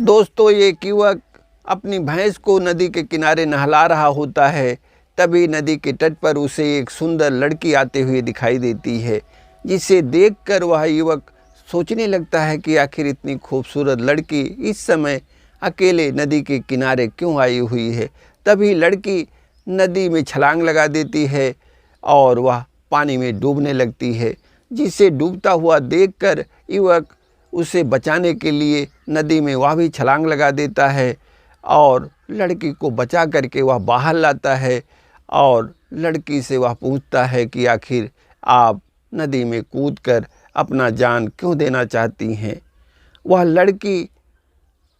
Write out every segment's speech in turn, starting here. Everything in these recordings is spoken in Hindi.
दोस्तों, ये युवक अपनी भैंस को नदी के किनारे नहला रहा होता है। तभी नदी के तट पर उसे एक सुंदर लड़की आते हुए दिखाई देती है, जिसे देखकर वह युवक सोचने लगता है कि आखिर इतनी खूबसूरत लड़की इस समय अकेले नदी के किनारे क्यों आई हुई है। तभी लड़की नदी में छलांग लगा देती है और वह पानी में डूबने लगती है, जिसे डूबता हुआ देखकर युवक उसे बचाने के लिए नदी में वह भी छलांग लगा देता है और लड़की को बचा करके वह बाहर लाता है और लड़की से वह पूछता है कि आखिर आप नदी में कूदकर अपना जान क्यों देना चाहती हैं। वह लड़की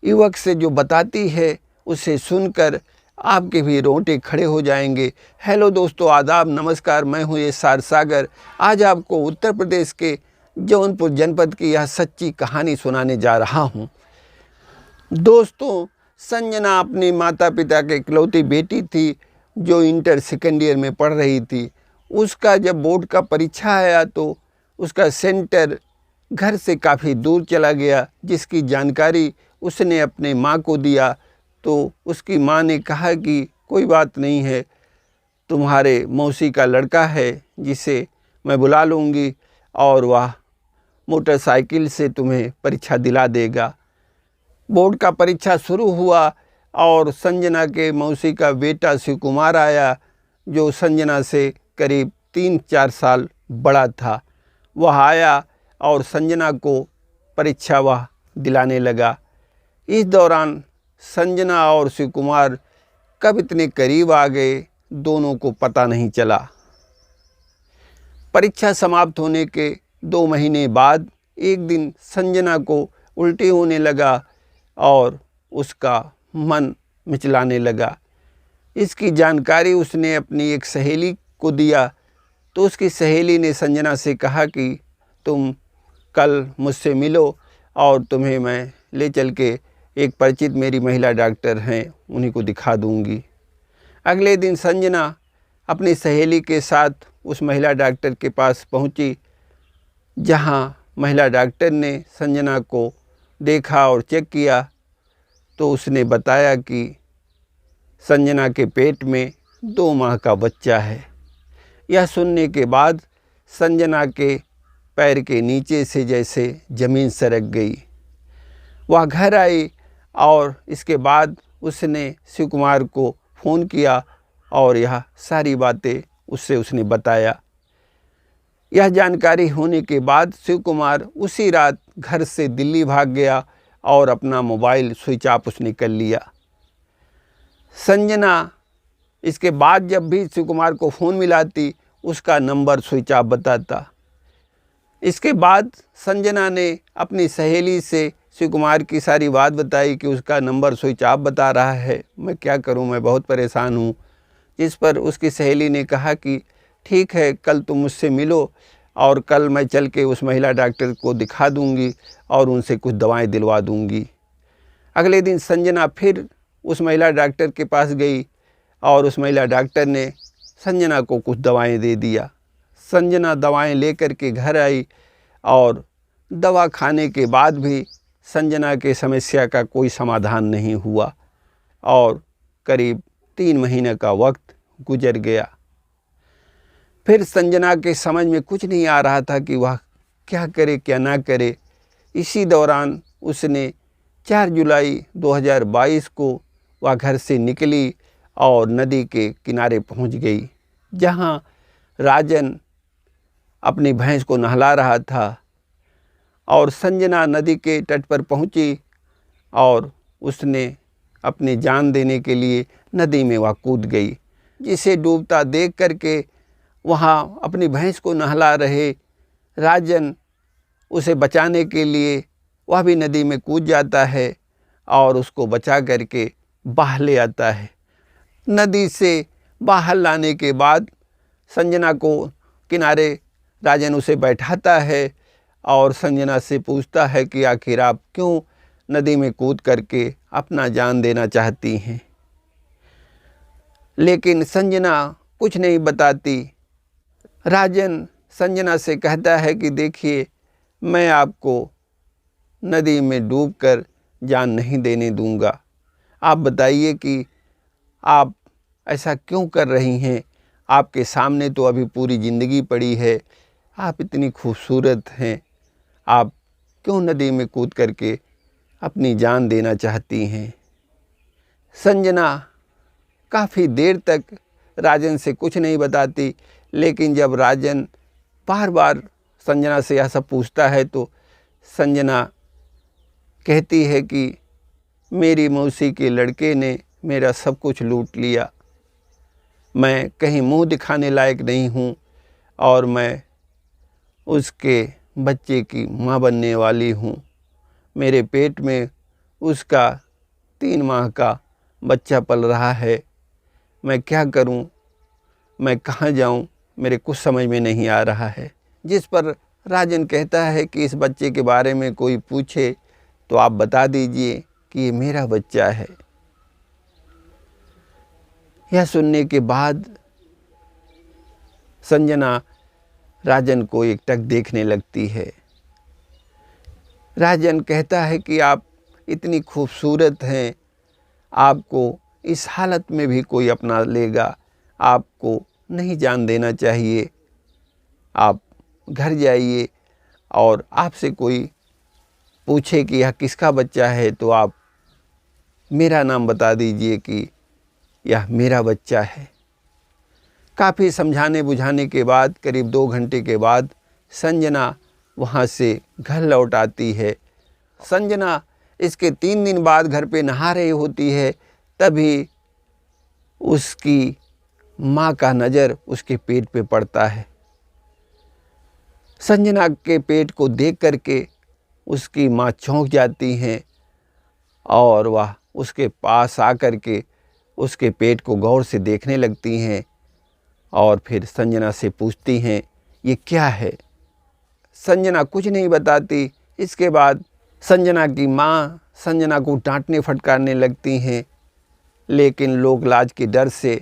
युवक से जो बताती है उसे सुनकर आपके भी रोंगटे खड़े हो जाएंगे। हेलो दोस्तों, आदाब, नमस्कार। मैं हूँ एस.आर. सागर। आज आपको उत्तर प्रदेश के जौनपुर जनपद की यह सच्ची कहानी सुनाने जा रहा हूँ। दोस्तों, संजना अपने माता पिता के इकलौती बेटी थी जो इंटर सेकेंड ईयर में पढ़ रही थी। उसका जब बोर्ड का परीक्षा आया तो उसका सेंटर घर से काफ़ी दूर चला गया, जिसकी जानकारी उसने अपने माँ को दिया। तो उसकी माँ ने कहा कि कोई बात नहीं है, तुम्हारे मौसी का लड़का है जिसे मैं बुला लूँगी और वह मोटरसाइकिल से तुम्हें परीक्षा दिला देगा। बोर्ड का परीक्षा शुरू हुआ और संजना के मौसी का बेटा शिव कुमार आया, जो संजना से करीब 3-4 साल बड़ा था। वह आया और संजना को परीक्षा वह दिलाने लगा। इस दौरान संजना और शिव कुमार कब इतने करीब आ गए, दोनों को पता नहीं चला। परीक्षा समाप्त होने के 2 महीने बाद एक दिन संजना को उल्टी होने लगा और उसका मन मिचलाने लगा। इसकी जानकारी उसने अपनी एक सहेली को दिया तो उसकी सहेली ने संजना से कहा कि तुम कल मुझसे मिलो और तुम्हें मैं ले चल के एक परिचित मेरी महिला डॉक्टर हैं उन्हीं को दिखा दूंगी। अगले दिन संजना अपनी सहेली के साथ उस महिला डॉक्टर के पास पहुंची, जहां महिला डॉक्टर ने संजना को देखा और चेक किया तो उसने बताया कि संजना के पेट में 2 माह का बच्चा है। यह सुनने के बाद संजना के पैर के नीचे से जैसे ज़मीन सरक गई। वह घर आई और इसके बाद उसने शिव कुमार को फ़ोन किया और यह सारी बातें उसने बताया। यह जानकारी होने के बाद शिव कुमार उसी रात घर से दिल्ली भाग गया और अपना मोबाइल स्विच ऑफ उसने कर लिया। संजना इसके बाद जब भी शिव कुमार को फ़ोन मिलाती उसका नंबर स्विच ऑफ बताता। इसके बाद संजना ने अपनी सहेली से शिव कुमार की सारी बात बताई कि उसका नंबर स्विच ऑफ बता रहा है, मैं क्या करूं, मैं बहुत परेशान हूं। जिस पर उसकी सहेली ने कहा कि ठीक है, कल तुम मुझसे मिलो और कल मैं चल के उस महिला डॉक्टर को दिखा दूंगी और उनसे कुछ दवाएं दिलवा दूंगी। अगले दिन संजना फिर उस महिला डॉक्टर के पास गई और उस महिला डॉक्टर ने संजना को कुछ दवाएं दे दिया। संजना दवाएं लेकर के घर आई और दवा खाने के बाद भी संजना के समस्या का कोई समाधान नहीं हुआ और करीब 3 महीने का वक्त गुजर गया। फिर संजना के समझ में कुछ नहीं आ रहा था कि वह क्या करे क्या ना करे। इसी दौरान उसने 4 जुलाई 2022 को वह घर से निकली और नदी के किनारे पहुंच गई, जहां राजन अपनी भैंस को नहला रहा था। और संजना नदी के तट पर पहुंची और उसने अपनी जान देने के लिए नदी में वह कूद गई, जिसे डूबता देख करके वहाँ अपनी भैंस को नहला रहे राजन उसे बचाने के लिए वह भी नदी में कूद जाता है और उसको बचा करके बाहर ले आता है। नदी से बाहर लाने के बाद संजना को किनारे राजन उसे बैठाता है और संजना से पूछता है कि आखिर आप क्यों नदी में कूद करके अपना जान देना चाहती हैं। लेकिन संजना कुछ नहीं बताती। राजन संजना से कहता है कि देखिए, मैं आपको नदी में डूबकर जान नहीं देने दूंगा। आप बताइए कि आप ऐसा क्यों कर रही हैं? आपके सामने तो अभी पूरी ज़िंदगी पड़ी है। आप इतनी खूबसूरत हैं, आप क्यों नदी में कूद करके अपनी जान देना चाहती हैं? संजना काफ़ी देर तक राजन से कुछ नहीं बताती, लेकिन जब राजन बार बार संजना से यह सब पूछता है तो संजना कहती है कि मेरी मौसी के लड़के ने मेरा सब कुछ लूट लिया। मैं कहीं मुंह दिखाने लायक नहीं हूँ और मैं उसके बच्चे की माँ बनने वाली हूँ। मेरे पेट में उसका 3 माह का बच्चा पल रहा है। मैं क्या करूँ? मैं कहाँ जाऊँ? मेरे कुछ समझ में नहीं आ रहा है। जिस पर राजन कहता है कि इस बच्चे के बारे में कोई पूछे तो आप बता दीजिए कि ये मेरा बच्चा है। यह सुनने के बाद संजना राजन को एकटक देखने लगती है। राजन कहता है कि आप इतनी खूबसूरत हैं, आपको इस हालत में भी कोई अपना लेगा, आपको नहीं जान देना चाहिए। आप घर जाइए और आपसे कोई पूछे कि यह किसका बच्चा है तो आप मेरा नाम बता दीजिए कि यह मेरा बच्चा है। काफ़ी समझाने बुझाने के बाद करीब 2 घंटे के बाद संजना वहाँ से घर लौट आती है। संजना इसके 3 दिन बाद घर पे नहा रही होती है, तभी उसकी माँ का नज़र उसके पेट पे पड़ता है। संजना के पेट को देख करके उसकी माँ चौंक जाती हैं और वह उसके पास आकर के उसके पेट को गौर से देखने लगती हैं और फिर संजना से पूछती हैं ये क्या है। संजना कुछ नहीं बताती। इसके बाद संजना की माँ संजना को डांटने फटकारने लगती हैं, लेकिन लोग लाज के डर से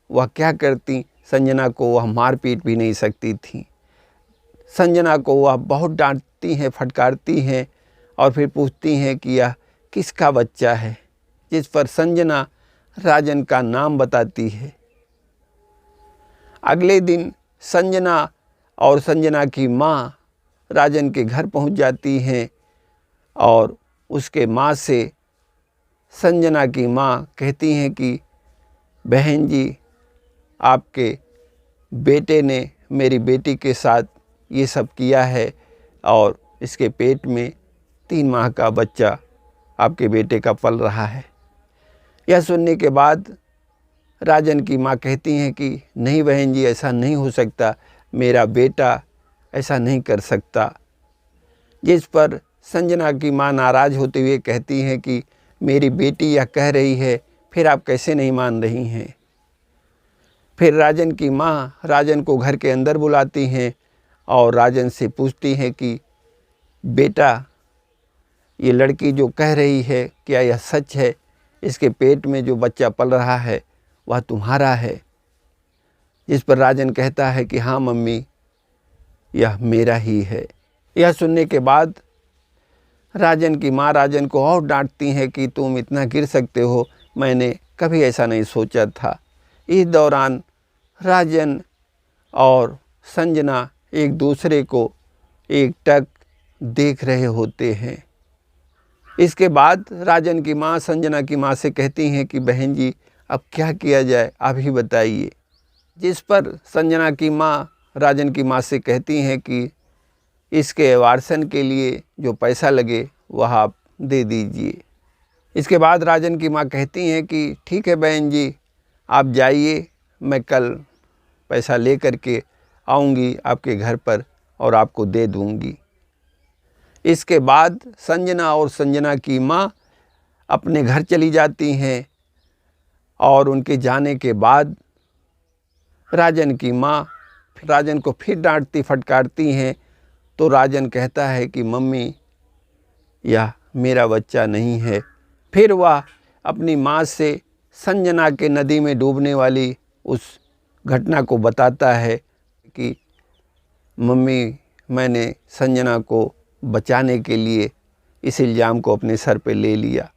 वह क्या करती, संजना को वह मार पीट भी नहीं सकती थी। संजना को वह बहुत डांटती हैं, फटकारती हैं और फिर पूछती हैं कि यह किसका बच्चा है, जिस पर संजना राजन का नाम बताती है। अगले दिन संजना और संजना की माँ राजन के घर पहुंच जाती हैं और उसके माँ से संजना की माँ कहती हैं कि बहन जी, आपके बेटे ने मेरी बेटी के साथ ये सब किया है और इसके पेट में 3 माह का बच्चा आपके बेटे का पल रहा है। यह सुनने के बाद राजन की माँ कहती हैं कि नहीं बहन जी, ऐसा नहीं हो सकता, मेरा बेटा ऐसा नहीं कर सकता। जिस पर संजना की माँ नाराज़ होते हुए कहती हैं कि मेरी बेटी यह कह रही है, फिर आप कैसे नहीं मान रही हैं। फिर राजन की माँ राजन को घर के अंदर बुलाती हैं और राजन से पूछती हैं कि बेटा, ये लड़की जो कह रही है क्या यह सच है? इसके पेट में जो बच्चा पल रहा है वह तुम्हारा है? जिस पर राजन कहता है कि हाँ मम्मी, यह मेरा ही है। यह सुनने के बाद राजन की माँ राजन को और डांटती हैं कि तुम इतना गिर सकते हो, मैंने कभी ऐसा नहीं सोचा था। इस दौरान राजन और संजना एक दूसरे को एकटक देख रहे होते हैं। इसके बाद राजन की माँ संजना की माँ से कहती हैं कि बहन जी, अब क्या किया जाए, आप ही बताइए। जिस पर संजना की माँ राजन की माँ से कहती हैं कि इसके वारसन के लिए जो पैसा लगे वह आप दे दीजिए। इसके बाद राजन की माँ कहती हैं कि ठीक है बहन जी, आप जाइए, मैं कल पैसा ले कर के आऊँगी आपके घर पर और आपको दे दूँगी। इसके बाद संजना और संजना की माँ अपने घर चली जाती हैं और उनके जाने के बाद राजन की माँ राजन को फिर डांटती फटकारती हैं। तो राजन कहता है कि मम्मी, यह मेरा बच्चा नहीं है। फिर वह अपनी माँ से संजना के नदी में डूबने वाली उस घटना को बताता है कि मम्मी, मैंने संजना को बचाने के लिए इस इल्ज़ाम को अपने सर पे ले लिया।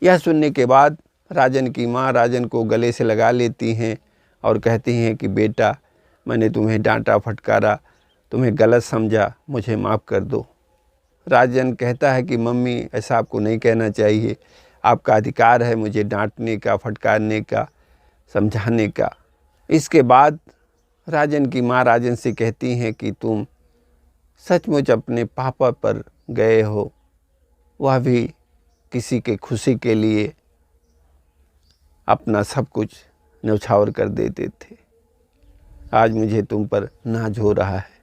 यह सुनने के बाद राजन की माँ राजन को गले से लगा लेती हैं और कहती हैं कि बेटा, मैंने तुम्हें डांटा फटकारा, तुम्हें गलत समझा, मुझे माफ़ कर दो। राजन कहता है कि मम्मी, ऐसा आपको नहीं कहना चाहिए, आपका अधिकार है मुझे डांटने का, फटकारने का, समझाने का। इसके बाद राजन की माँ राजन से कहती हैं कि तुम सचमुच अपने पापा पर गए हो, वह भी किसी के खुशी के लिए अपना सब कुछ न्यौछावर कर देते थे। आज मुझे तुम पर नाज हो रहा है।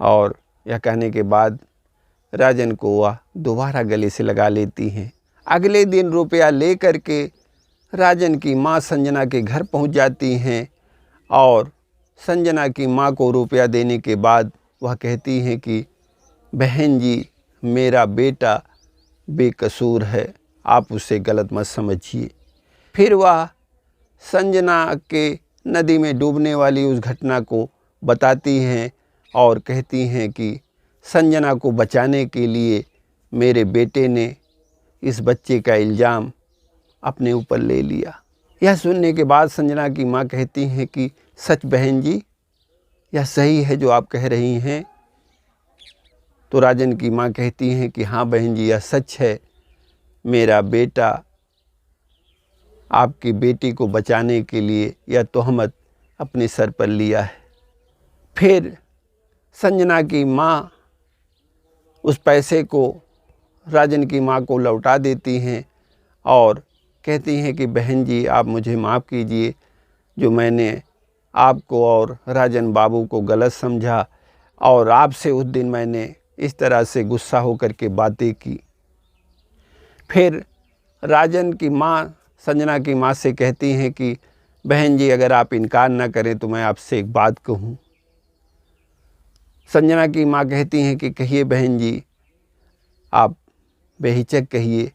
और यह कहने के बाद राजन को वह दोबारा गले से लगा लेती हैं। अगले दिन रुपया ले कर के राजन की माँ संजना के घर पहुंच जाती हैं और संजना की माँ को रुपया देने के बाद वह कहती हैं कि बहन जी, मेरा बेटा बेकसूर है, आप उसे गलत मत समझिए। फिर वह संजना के नदी में डूबने वाली उस घटना को बताती हैं और कहती हैं कि संजना को बचाने के लिए मेरे बेटे ने इस बच्चे का इल्ज़ाम अपने ऊपर ले लिया। यह सुनने के बाद संजना की माँ कहती हैं कि सच बहन जी, यह सही है जो आप कह रही हैं? तो राजन की माँ कहती हैं कि हाँ बहन जी, यह सच है, मेरा बेटा आपकी बेटी को बचाने के लिए यह तोहमत अपने सर पर लिया है। फिर संजना की माँ उस पैसे को राजन की माँ को लौटा देती हैं और कहती हैं कि बहन जी, आप मुझे माफ़ कीजिए, जो मैंने आपको और राजन बाबू को गलत समझा और आपसे उस दिन मैंने इस तरह से गुस्सा होकर के बातें की। फिर राजन की माँ संजना की माँ से कहती हैं कि बहन जी, अगर आप इनकार ना करें तो मैं आपसे एक बात कहूँ। संजना की माँ कहती हैं कि कहिए बहन जी, आप बेहिचक कहिए,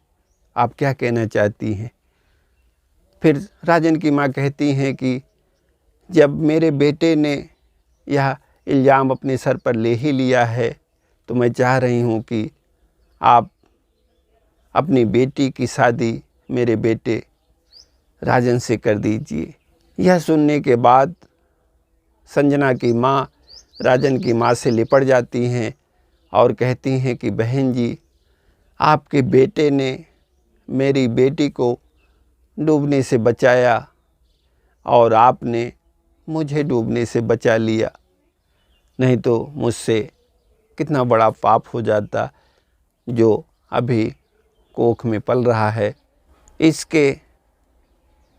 आप क्या कहना चाहती हैं। फिर राजन की माँ कहती हैं कि जब मेरे बेटे ने यह इल्ज़ाम अपने सर पर ले ही लिया है तो मैं चाह रही हूँ कि आप अपनी बेटी की शादी मेरे बेटे राजन से कर दीजिए। यह सुनने के बाद संजना की माँ राजन की माँ से लिपट जाती हैं और कहती हैं कि बहन जी, आपके बेटे ने मेरी बेटी को डूबने से बचाया और आपने मुझे डूबने से बचा लिया, नहीं तो मुझसे कितना बड़ा पाप हो जाता जो अभी कोख में पल रहा है। इसके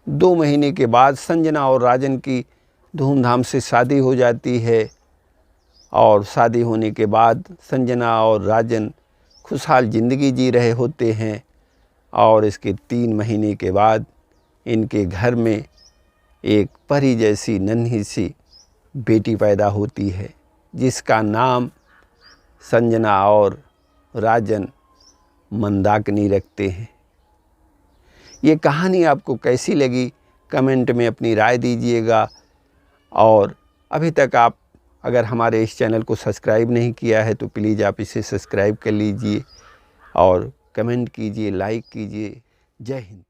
2 महीने के बाद संजना और राजन की धूमधाम से शादी हो जाती है और शादी होने के बाद संजना और राजन खुशहाल ज़िंदगी जी रहे होते हैं। और इसके 3 महीने के बाद इनके घर में एक परी जैसी नन्ही सी बेटी पैदा होती है, जिसका नाम संजना और राजन मंदाकिनी रखते हैं। ये कहानी आपको कैसी लगी कमेंट में अपनी राय दीजिएगा। और अभी तक आप अगर हमारे इस चैनल को सब्सक्राइब नहीं किया है तो प्लीज़ आप इसे सब्सक्राइब कर लीजिए और कमेंट कीजिए, लाइक कीजिए। जय हिंद।